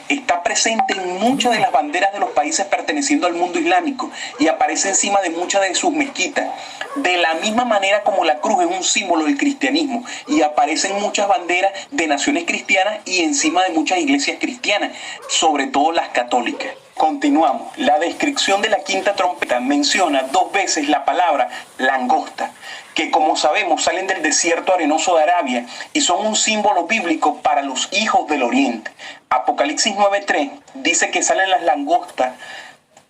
Está presente en muchas de las banderas de los países perteneciendo al mundo islámico y aparece encima de muchas de sus mezquitas. De la misma manera como la cruz es un símbolo del cristianismo y aparece en muchas banderas de naciones cristianas y encima de muchas iglesias cristianas, sobre todo las católicas. Continuamos. La descripción de la quinta trompeta menciona 2 veces la palabra langosta, que como sabemos salen del desierto arenoso de Arabia y son un símbolo bíblico para los hijos del oriente. Apocalipsis 9:3 dice que salen las langostas,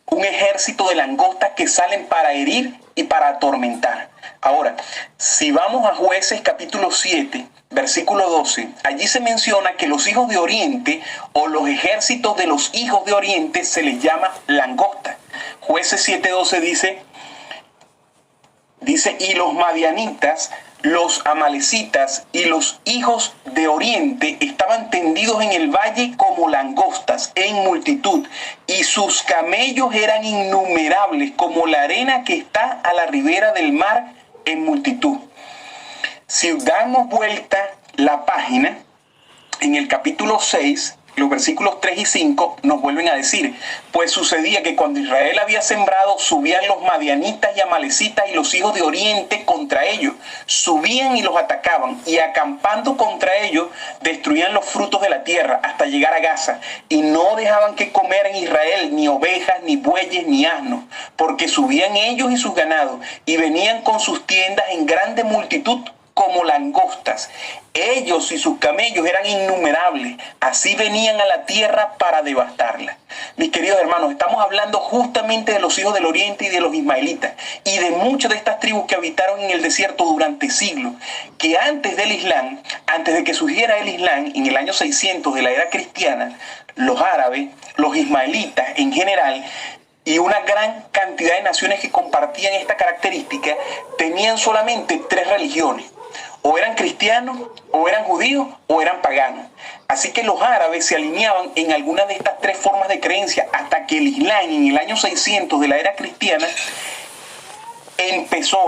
un ejército de langostas que salen para herir y para atormentar. Ahora, si vamos a Jueces capítulo 7, versículo 12, allí se menciona que los hijos de Oriente o los ejércitos de los hijos de Oriente se les llama langosta. Jueces 7:12 dice, y los madianitas, los amalecitas y los hijos de Oriente estaban tendidos en el valle como langostas en multitud, y sus camellos eran innumerables como la arena que está a la ribera del mar en multitud. Si damos vuelta la página, en el capítulo 6, los versículos 3 y 5 nos vuelven a decir, pues sucedía que cuando Israel había sembrado, subían los madianitas y amalecitas y los hijos de Oriente contra ellos, subían y los atacaban, y acampando contra ellos, destruían los frutos de la tierra hasta llegar a Gaza, y no dejaban que comer en Israel ni ovejas, ni bueyes, ni asnos, porque subían ellos y sus ganados, y venían con sus tiendas en grande multitud, como langostas. Ellos y sus camellos eran innumerables, así venían a la tierra para devastarla. Mis queridos hermanos, estamos hablando justamente de los hijos del oriente y de los ismaelitas y de muchas de estas tribus que habitaron en el desierto durante siglos, que antes del Islam, antes de que surgiera el Islam, en el año 600 de la era cristiana, los árabes, los ismaelitas en general, y una gran cantidad de naciones que compartían esta característica, tenían solamente 3 religiones. O eran cristianos, o eran judíos, o eran paganos. Así que los árabes se alineaban en alguna de estas 3 formas de creencia hasta que el Islam, en el año 600 de la era cristiana,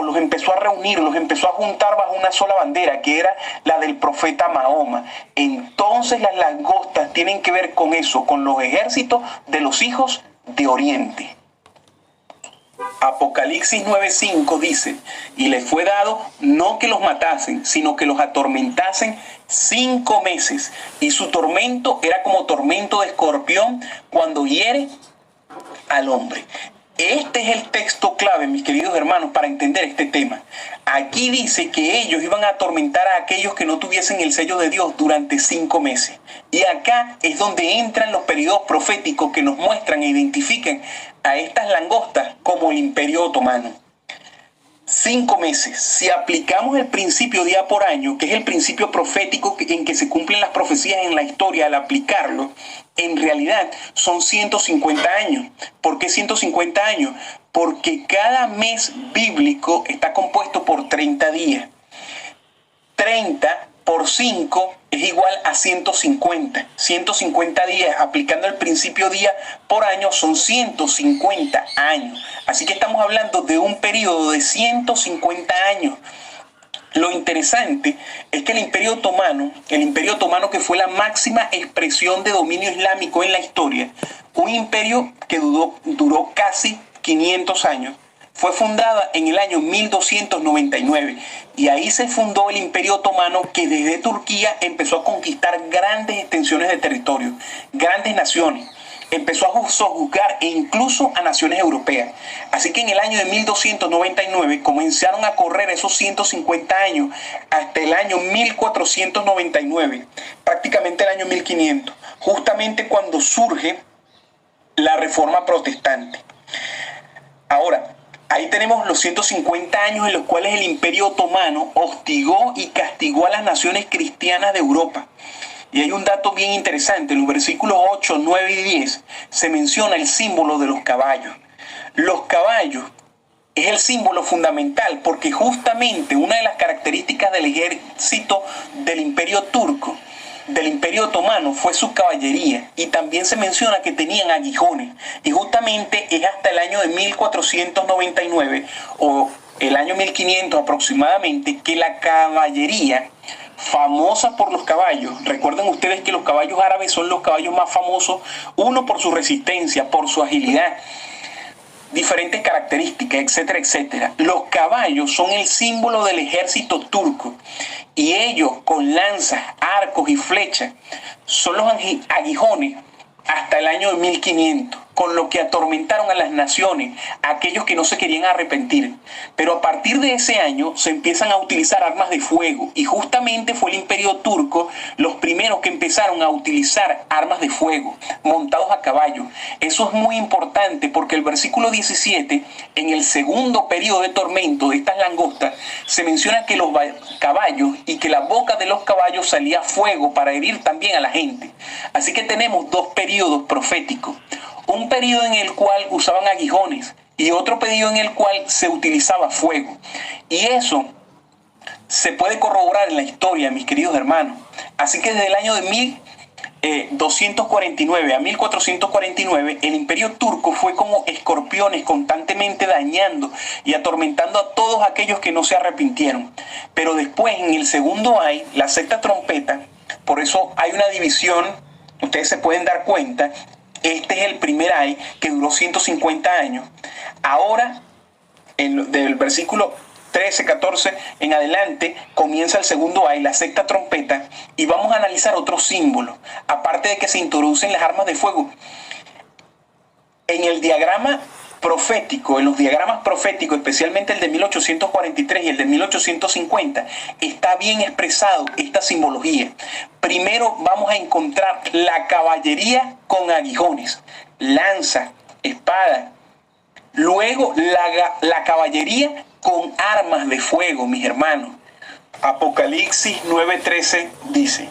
los empezó a reunir, los empezó a juntar bajo una sola bandera, que era la del profeta Mahoma. Entonces las langostas tienen que ver con eso, con los ejércitos de los hijos de Oriente. Apocalipsis 9:5 dice, y les fue dado no que los matasen, sino que los atormentasen 5 meses, y su tormento era como tormento de escorpión cuando hiere al hombre. Este es el texto clave, mis queridos hermanos, para entender este tema. Aquí dice que ellos iban a atormentar a aquellos que no tuviesen el sello de Dios durante 5 meses. Y acá es donde entran los periodos proféticos que nos muestran e identifican a estas langostas como el Imperio Otomano. 5 meses. Si aplicamos el principio día por año, que es el principio profético en que se cumplen las profecías en la historia, al aplicarlo, en realidad son 150 años. ¿Por qué 150 años? Porque cada mes bíblico está compuesto por 30 días. 30 por 5 es igual a 150. 150 días, aplicando el principio día por año, son 150 años. Así que estamos hablando de un periodo de 150 años. Lo interesante es que el Imperio Otomano que fue la máxima expresión de dominio islámico en la historia, un imperio que duró casi 500 años, fue fundada en el año 1299 y ahí se fundó el Imperio Otomano, que desde Turquía empezó a conquistar grandes extensiones de territorio, grandes naciones. Empezó a sojuzgar e incluso a naciones europeas. Así que en el año de 1299 comenzaron a correr esos 150 años hasta el año 1499, prácticamente el año 1500, justamente cuando surge la Reforma Protestante. Ahora, ahí tenemos los 150 años en los cuales el Imperio Otomano hostigó y castigó a las naciones cristianas de Europa. Y hay un dato bien interesante. En los versículos 8, 9 y 10 se menciona el símbolo de los caballos. Los caballos es el símbolo fundamental porque justamente una de las características del ejército del Imperio Turco, del Imperio Otomano, fue su caballería, y también se menciona que tenían aguijones, y justamente es hasta el año de 1499 o el año 1500 aproximadamente que la caballería, famosa por los caballos, recuerden ustedes que los caballos árabes son los caballos más famosos, uno por su resistencia, por su agilidad, diferentes características, etcétera, etcétera. Los caballos son el símbolo del ejército turco y ellos con lanzas, arcos y flechas son los aguijones hasta el año de 1500, con lo que atormentaron a las naciones, a aquellos que no se querían arrepentir. Pero a partir de ese año se empiezan a utilizar armas de fuego, y justamente fue el Imperio Turco los primeros que empezaron a utilizar armas de fuego, montados a caballo. Eso es muy importante porque el versículo 17, en el segundo periodo de tormento de estas langostas, se menciona que los caballos y que la boca de los caballos salía fuego para herir también a la gente. Así que tenemos dos periodos proféticos. Un periodo en el cual usaban aguijones y otro periodo en el cual se utilizaba fuego. Y eso se puede corroborar en la historia, mis queridos hermanos. Así que desde el año de 1249 a 1449, el Imperio Turco fue como escorpiones constantemente dañando y atormentando a todos aquellos que no se arrepintieron. Pero después, en el segundo ay, la sexta trompeta, por eso hay una división, ustedes se pueden dar cuenta. Este es el primer ay, que duró 150 años. Ahora, del versículo 13, 14 en adelante, comienza el segundo ay, la sexta trompeta, y vamos a analizar otros símbolos. Aparte de que se introducen las armas de fuego. En el diagrama profético, en los diagramas proféticos, especialmente el de 1843 y el de 1850, está bien expresado esta simbología. Primero vamos a encontrar la caballería con aguijones, lanza, espada. Luego la caballería con armas de fuego, mis hermanos. Apocalipsis 9:13 dice: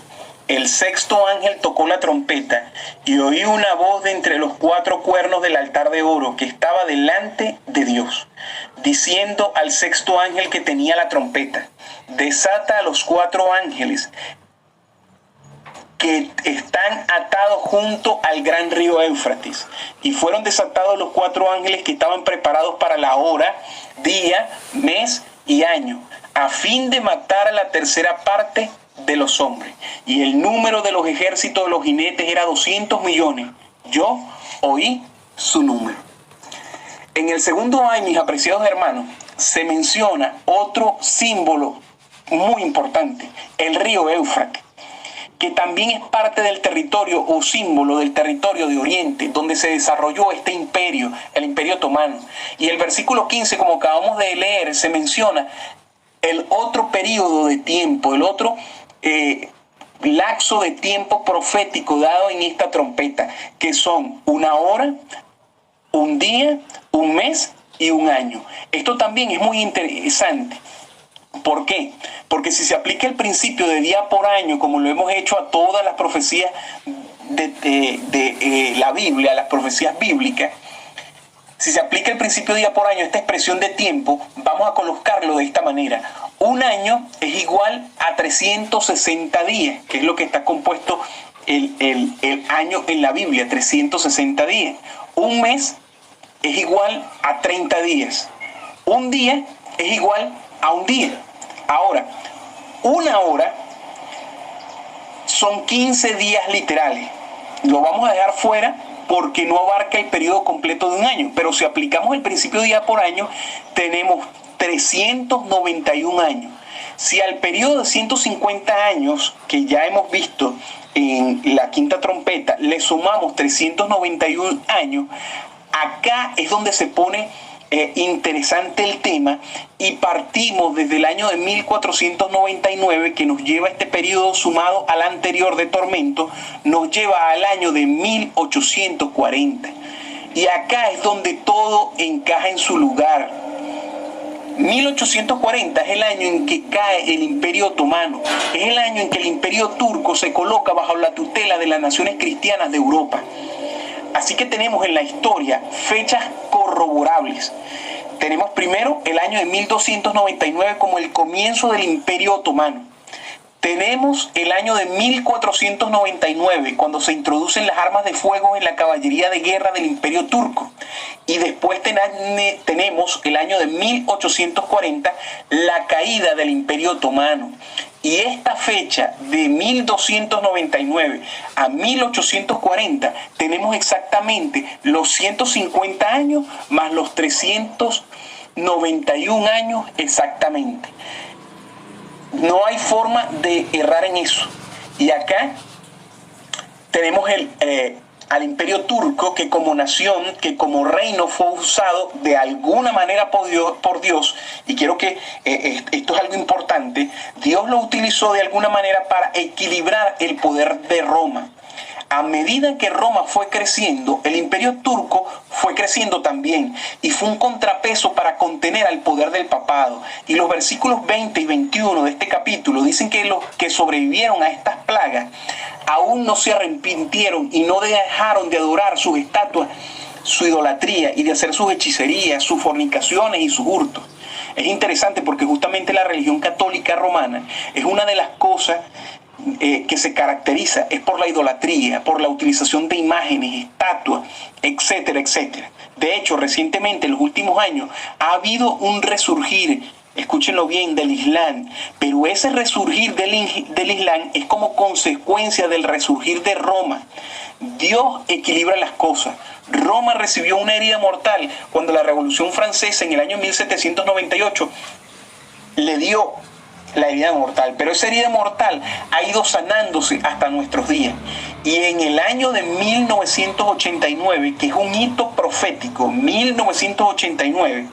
el sexto ángel tocó la trompeta y oí una voz de entre los 4 cuernos del altar de oro que estaba delante de Dios, diciendo al sexto ángel que tenía la trompeta: desata a los 4 ángeles que están atados junto al gran río Éufrates. Y fueron desatados los 4 ángeles que estaban preparados para la hora, día, mes y año, a fin de matar a la tercera parte de los hombres. Y el número de los ejércitos de los jinetes era 200 millones. Yo oí su número. En el segundo ay, mis apreciados hermanos, se menciona otro símbolo muy importante, el río Éufrates, que también es parte del territorio o símbolo del territorio de Oriente, donde se desarrolló este imperio, el Imperio Otomano. Y el versículo 15, como acabamos de leer, se menciona el otro periodo de tiempo, el otro lapso de tiempo profético dado en esta trompeta, que son una hora, un día, un mes y un año. Esto también es muy interesante. ¿Por qué? Porque si se aplica el principio de día por año, como lo hemos hecho a todas las profecías de la Biblia, las profecías bíblicas, si se aplica el principio de día por año, esta expresión de tiempo, vamos a colocarlo de esta manera. Un año es igual a 360 días, que es lo que está compuesto el año en la Biblia, 360 días. Un mes es igual a 30 días. Un día es igual a un día. Ahora, una hora son 15 días literales. Lo vamos a dejar fuera porque no abarca el periodo completo de un año. Pero si aplicamos el principio de día por año, tenemos 391 años. Si al periodo de 150 años, que ya hemos visto en la quinta trompeta, le sumamos 391 años, acá es donde se pone interesante el tema y partimos desde el año de 1499, que nos lleva este periodo sumado al anterior de tormento, nos lleva al año de 1840. Y acá es donde todo encaja en su lugar. 1840 es el año en que cae el Imperio Otomano, es el año en que el Imperio Turco se coloca bajo la tutela de las naciones cristianas de Europa. Así que tenemos en la historia fechas corroborables. Tenemos primero el año de 1299 como el comienzo del Imperio Otomano. Tenemos el año de 1499 cuando se introducen las armas de fuego en la caballería de guerra del Imperio Turco. Y después tenemos el año de 1840, la caída del Imperio Otomano. Y esta fecha de 1299 a 1840 tenemos exactamente los 150 años más los 391 años exactamente. No hay forma de errar en eso. Y acá tenemos al Imperio Turco, que como nación, que como reino fue usado de alguna manera por Dios, y quiero que esto es algo importante, Dios lo utilizó de alguna manera para equilibrar el poder de Roma. A medida que Roma fue creciendo, el Imperio Turco fue creciendo también y fue un contrapeso para contener al poder del papado. Y los versículos 20 y 21 de este capítulo dicen que los que sobrevivieron a estas plagas aún no se arrepintieron y no dejaron de adorar sus estatuas, su idolatría y de hacer sus hechicerías, sus fornicaciones y sus hurtos. Es interesante porque justamente la religión católica romana es una de las cosas que se caracteriza es por la idolatría, por la utilización de imágenes, estatuas, etcétera, etcétera. De hecho, recientemente, en los últimos años, ha habido un resurgir, escúchenlo bien, del Islam, pero ese resurgir del Islam es como consecuencia del resurgir de Roma. Dios equilibra las cosas. Roma recibió una herida mortal cuando la Revolución Francesa en el año 1798 le dio la herida mortal, pero esa herida mortal ha ido sanándose hasta nuestros días. Y en el año de 1989, que es un hito profético, 1989,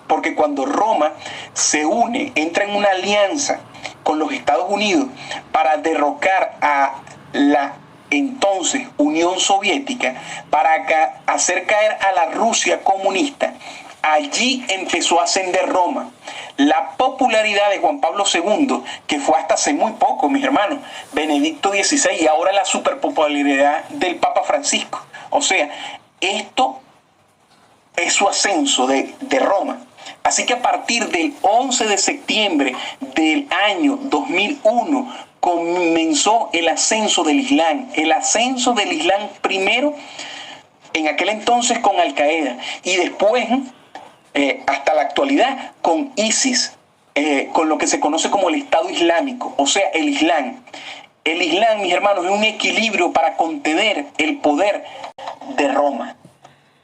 porque cuando Roma se une, entra en una alianza con los Estados Unidos para derrocar a la entonces Unión Soviética, para hacer caer a la Rusia comunista, allí empezó a ascender Roma. La popularidad de Juan Pablo II, que fue hasta hace muy poco, mis hermanos, Benedicto XVI, y ahora la superpopularidad del Papa Francisco. O sea, esto es su ascenso de Roma. Así que a partir del 11 de septiembre del año 2001 comenzó el ascenso del Islam. El ascenso del Islam primero, en aquel entonces con Al Qaeda, y después hasta la actualidad con ISIS, con lo que se conoce como el Estado Islámico, o sea, el Islam. El Islam, mis hermanos, es un equilibrio para contener el poder de Roma.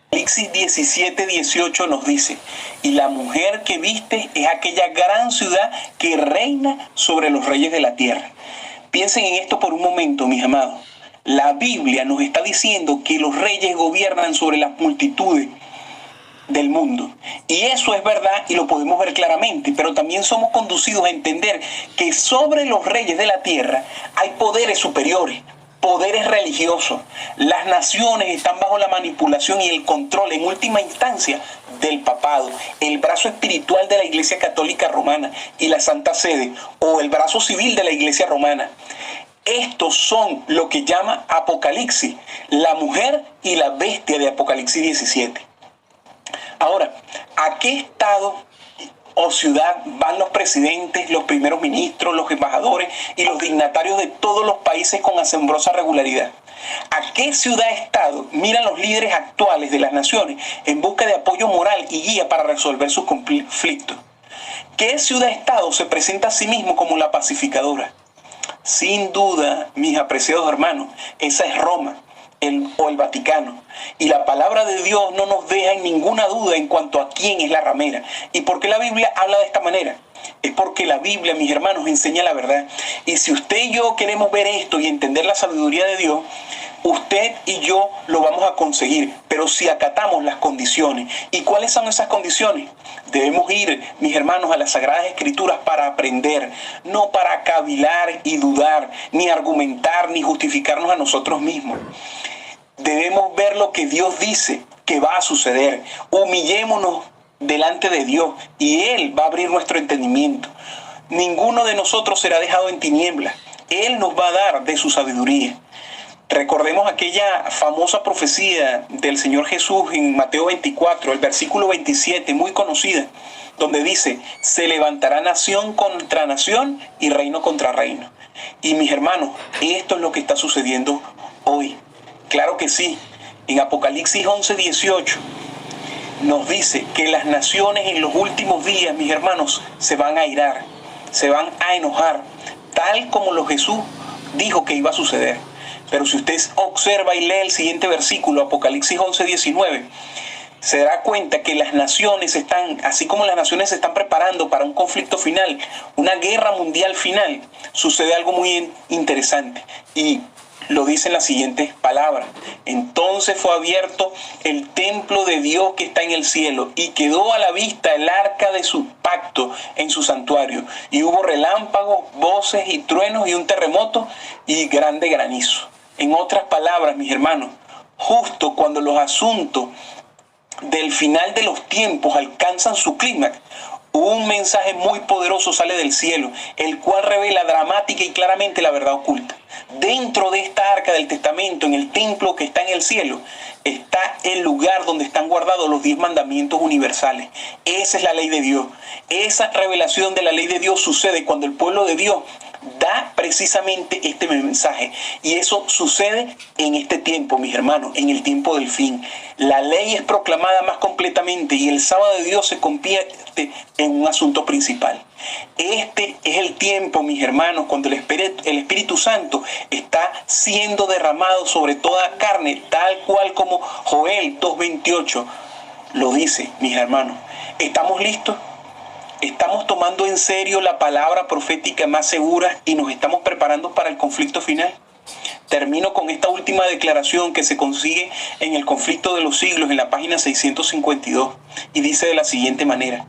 Apocalipsis 17:18 nos dice: y la mujer que viste es aquella gran ciudad que reina sobre los reyes de la tierra. Piensen en esto por un momento, mis amados. La Biblia nos está diciendo que los reyes gobiernan sobre las multitudes del mundo. Y eso es verdad y lo podemos ver claramente, pero también somos conducidos a entender que sobre los reyes de la tierra hay poderes superiores, poderes religiosos. Las naciones están bajo la manipulación y el control, en última instancia, del papado, el brazo espiritual de la Iglesia Católica Romana y la Santa Sede, o el brazo civil de la Iglesia Romana. Estos son lo que llama Apocalipsis, la mujer y la bestia de Apocalipsis 17. Ahora, ¿a qué estado o ciudad van los presidentes, los primeros ministros, los embajadores y los dignatarios de todos los países con asombrosa regularidad? ¿A qué ciudad-estado miran los líderes actuales de las naciones en busca de apoyo moral y guía para resolver sus conflictos? ¿Qué ciudad-estado se presenta a sí mismo como la pacificadora? Sin duda, mis apreciados hermanos, esa es Roma o el Vaticano. Y la palabra de Dios no nos deja en ninguna duda en cuanto a quién es la ramera. ¿Y por qué la Biblia habla de esta manera? Es porque la Biblia, mis hermanos, enseña la verdad. Y si usted y yo queremos ver esto y entender la sabiduría de Dios, usted y yo lo vamos a conseguir, pero si acatamos las condiciones. ¿Y cuáles son esas condiciones? Debemos ir, mis hermanos, a las Sagradas Escrituras para aprender, no para cavilar y dudar, ni argumentar, ni justificarnos a nosotros mismos. Debemos ver lo que Dios dice que va a suceder. Humillémonos delante de Dios y Él va a abrir nuestro entendimiento. Ninguno de nosotros será dejado en tinieblas. Él nos va a dar de su sabiduría. Recordemos aquella famosa profecía del Señor Jesús en Mateo 24, el versículo 27, muy conocida, donde dice: se levantará nación contra nación y reino contra reino. Y mis hermanos, esto es lo que está sucediendo hoy. Claro que sí. En Apocalipsis 11:18 nos dice que las naciones en los últimos días, mis hermanos, se van a irar, se van a enojar, tal como lo Jesús dijo que iba a suceder. Pero si usted observa y lee el siguiente versículo, Apocalipsis 11:19, se dará cuenta que las naciones están, así como las naciones se están preparando para un conflicto final, una guerra mundial final, sucede algo muy interesante. Y lo dicen las siguientes palabras: entonces fue abierto el templo de Dios que está en el cielo, y quedó a la vista el arca de su pacto en su santuario. Y hubo relámpagos, voces y truenos y un terremoto y grande granizo. En otras palabras, mis hermanos, justo cuando los asuntos del final de los tiempos alcanzan su clímax, un mensaje muy poderoso sale del cielo, el cual revela dramática y claramente la verdad oculta. Dentro de esta arca del testamento, en el templo que está en el cielo, está el lugar donde están guardados los 10 mandamientos universales. Esa es la ley de Dios. Esa revelación de la ley de Dios sucede cuando el pueblo de Dios da precisamente este mensaje. Y eso sucede en este tiempo, mis hermanos, en el tiempo del fin. La ley es proclamada más completamente y el sábado de Dios se convierte en un asunto principal. Este es el tiempo, mis hermanos, cuando el Espíritu Santo está siendo derramado sobre toda carne, tal cual como Joel 2:28 lo dice, mis hermanos. ¿Estamos listos? ¿Estamos tomando en serio la palabra profética más segura y nos estamos preparando para el conflicto final? Termino con esta última declaración que se consigue en el Conflicto de los Siglos, en la página 652, y dice de la siguiente manera: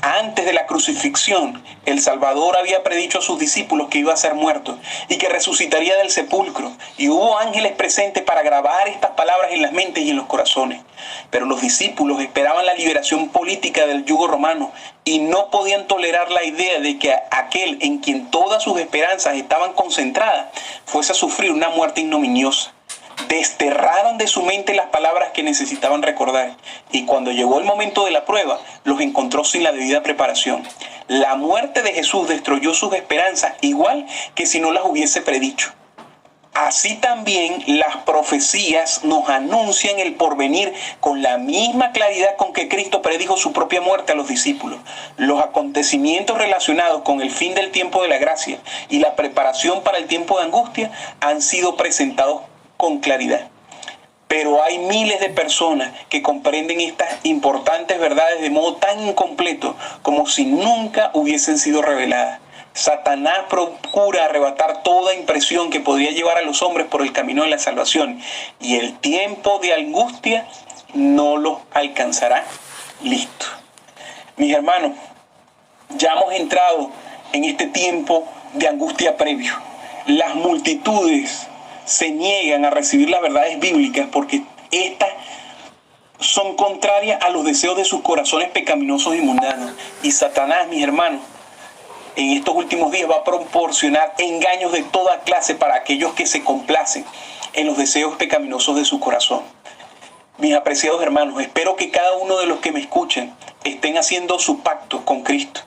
antes de la crucifixión, el Salvador había predicho a sus discípulos que iba a ser muerto y que resucitaría del sepulcro, y hubo ángeles presentes para grabar estas palabras en las mentes y en los corazones. Pero los discípulos esperaban la liberación política del yugo romano y no podían tolerar la idea de que aquel en quien todas sus esperanzas estaban concentradas fuese a sufrir una muerte ignominiosa. Desterraron de su mente las palabras que necesitaban recordar, y cuando llegó el momento de la prueba, los encontró sin la debida preparación. La muerte de Jesús destruyó sus esperanzas, igual que si no las hubiese predicho. Así también las profecías nos anuncian el porvenir con la misma claridad con que Cristo predijo su propia muerte a los discípulos. Los acontecimientos relacionados con el fin del tiempo de la gracia y la preparación para el tiempo de angustia han sido presentados con claridad. Pero hay miles de personas que comprenden estas importantes verdades de modo tan incompleto como si nunca hubiesen sido reveladas. Satanás procura arrebatar toda impresión que podría llevar a los hombres por el camino de la salvación, y el tiempo de angustia no los alcanzará. Listo. Mis hermanos, ya hemos entrado en este tiempo de angustia previo. Las multitudes se niegan a recibir las verdades bíblicas porque estas son contrarias a los deseos de sus corazones pecaminosos y mundanos. Y Satanás, mis hermanos, en estos últimos días va a proporcionar engaños de toda clase para aquellos que se complacen en los deseos pecaminosos de su corazón. Mis apreciados hermanos, espero que cada uno de los que me escuchen estén haciendo su pacto con Cristo.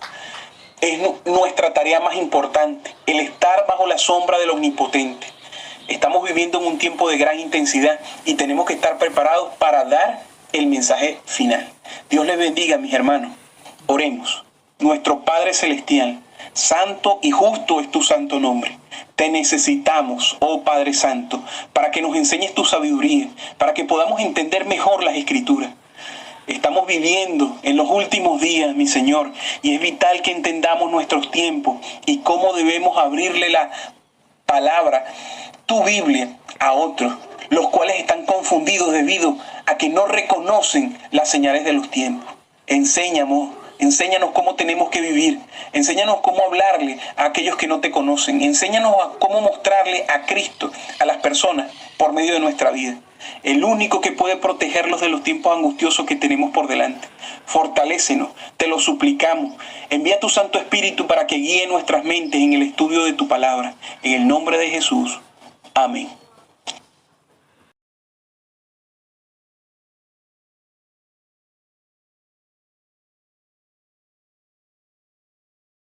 Es nuestra tarea más importante, el estar bajo la sombra del Omnipotente. Estamos viviendo en un tiempo de gran intensidad y tenemos que estar preparados para dar el mensaje final. Dios les bendiga, mis hermanos. Oremos. Nuestro Padre Celestial, santo y justo es tu santo nombre. Te necesitamos, oh Padre Santo, para que nos enseñes tu sabiduría, para que podamos entender mejor las Escrituras. Estamos viviendo en los últimos días, mi Señor, y es vital que entendamos nuestros tiempos y cómo debemos abrirle la palabra, tu Biblia, a otros, los cuales están confundidos debido a que no reconocen las señales de los tiempos. Enséñanos cómo tenemos que vivir. Enséñanos cómo hablarle a aquellos que no te conocen. Enséñanos cómo mostrarle a Cristo a las personas por medio de nuestra vida. El único que puede protegerlos de los tiempos angustiosos que tenemos por delante. Fortalécenos, te lo suplicamos. Envía tu Santo Espíritu para que guíe nuestras mentes en el estudio de tu palabra. En el nombre de Jesús. Amén.